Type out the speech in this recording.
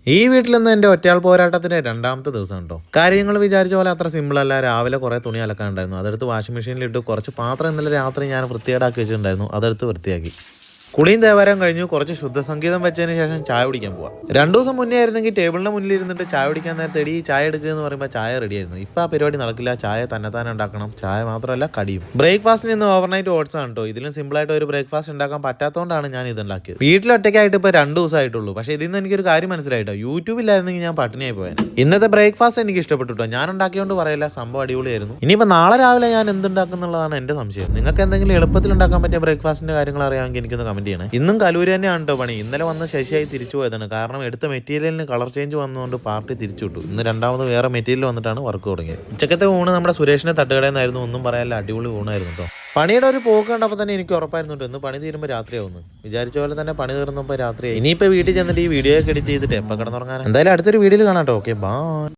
ഈ വീട്ടിൽ നിന്ന് എൻ്റെ ഒറ്റയാൾ പോരാട്ടത്തിൻ്റെ രണ്ടാമത്തെ ദിവസം കേട്ടോ. കാര്യങ്ങൾ വിചാരിച്ച പോലെ അത്ര സിമ്പിളല്ല. രാവിലെ കുറേ തുണി അലക്കാനുണ്ടായിരുന്നു, അതെടുത്ത് വാഷിംഗ് മെഷീനിലിട്ട്. കുറച്ച് പാത്രം ഇന്നലെ രാത്രി ഞാൻ വൃത്തികേടാക്കി വെച്ചിട്ടുണ്ടായിരുന്നു, അതെടുത്ത് വൃത്തിയാക്കി. കുളിയും തേവാരം കഴിഞ്ഞു. കുറച്ച് ശുദ്ധസംഗീതം വെച്ചതിന് ശേഷം ചായ കുടിക്കാൻ പോവാം. 2 ദിവസം മുന്നേ ആയിരുന്നെങ്കിൽ ടേബിളിൻ്റെ മുന്നിൽ ഇരുന്നിട്ട് ചായ കുടിക്കാൻ നേരത്തെ എടി ചായ എടുക്കുക എന്ന് പറയുമ്പോൾ ചായ റെഡിയായിരുന്നു. ഇപ്പം ആ പരിപാടി നടക്കില്ല. ചായ തന്നെത്താൻ ഉണ്ടാക്കണം. ചായ മാത്രമല്ല കടിയും. ബ്രേക്ക്ഫാസ്റ്റിന് ഇന്ന് ഓവർനൈറ്റ് ഓട്സ് ആണ് കേട്ടോ. ഇതിലും സിമ്പിളായിട്ട് ഒരു ബ്രേക്ക്ഫാസ്റ്റ് ഉണ്ടാക്കാൻ പറ്റാത്തതുകൊണ്ടാണ് ഞാൻ ഇത് ഉണ്ടാക്കിയത്. വീട്ടിലൊറ്റയ്ക്കായിട്ട് ഇപ്പോൾ 2 ദിവസമായിട്ടുള്ളൂ. പക്ഷേ ഇതിൽ നിന്ന് എനിക്കൊരു കാര്യം മനസ്സിലായിട്ടോ, യൂട്യൂബിലായിരുന്നെങ്കിൽ ഞാൻ പട്ടിണിയായി പോയത്. ഇന്നത്തെ ബ്രേക്ക്ഫാസ്റ്റ് എനിക്ക് ഇഷ്ടപ്പെട്ടു കേട്ടോ. ഞാൻ ഉണ്ടാക്കിയോണ്ട് പറയില്ല, സംഭവം അടിപൊളിയായിരുന്നു. ഇനിയിപ്പോൾ നാളെ രാവിലെ ഞാൻ എന്തുണ്ടാക്കുന്നുള്ളതാണ് എൻ്റെ സംശയം. നിങ്ങൾക്ക് എന്തെങ്കിലും എളുപ്പത്തിൽ ഉണ്ടാക്കാൻ പറ്റിയ ബ്രേക്ക്ഫാസ്റ്റിൻ്റെ കാര്യങ്ങൾ അറിയാമെങ്കിൽ എനിക്കൊന്ന് കമൻറ്റ് ചെയ്യണം. ഇന്നും കലൂര് തന്നെയാണ് കേട്ടോ പണി. ഇന്നലെ വന്ന് ശശിയായി തിരിച്ചു പോയതാണ്. കാരണം എടുത്ത മെറ്റീരിയലിന് കളർ ചേഞ്ച് വന്നതുകൊണ്ട് പാർട്ടി തിരിച്ചു വിട്ടു. ഇന്ന് രണ്ടാമത് വേറെ മെറ്റീരിയൽ വന്നിട്ടാണ് വർക്ക് തുടങ്ങിയത്. ഉച്ചക്കത്തെ ഊണ് നമ്മുടെ സുരേഷിന്റെ തട്ടുകടയിൽ നിന്നായിരുന്നു. ഒന്നും പറയാനില്ല, അടിപൊളി ഊണായിരുന്നു കേട്ടോ. പണിയുടെ ഒരു പോക്ക് കണ്ടപ്പോൾ തന്നെ എനിക്ക് ഉറപ്പായിരുന്നു കേട്ടോ, ഇന്ന് പണി തീരുമ്പോൾ രാത്രിയാവുന്നു. വിചാരിച്ച പോലെ തന്നെ പണി തീർന്നപ്പോൾ രാത്രിയായി. ഇനിയിപ്പോൾ വീട്ടിൽ ചെന്നിട്ട് ഈ വീഡിയോ ഒക്കെ എഡിറ്റ് ചെയ്തിട്ട് എപ്പോൾ കിടന്നുറങ്ങാൻ. എന്തായാലും അടുത്തൊരു വീഡിയോയിൽ കാണാം കേട്ടോ. Okay, by.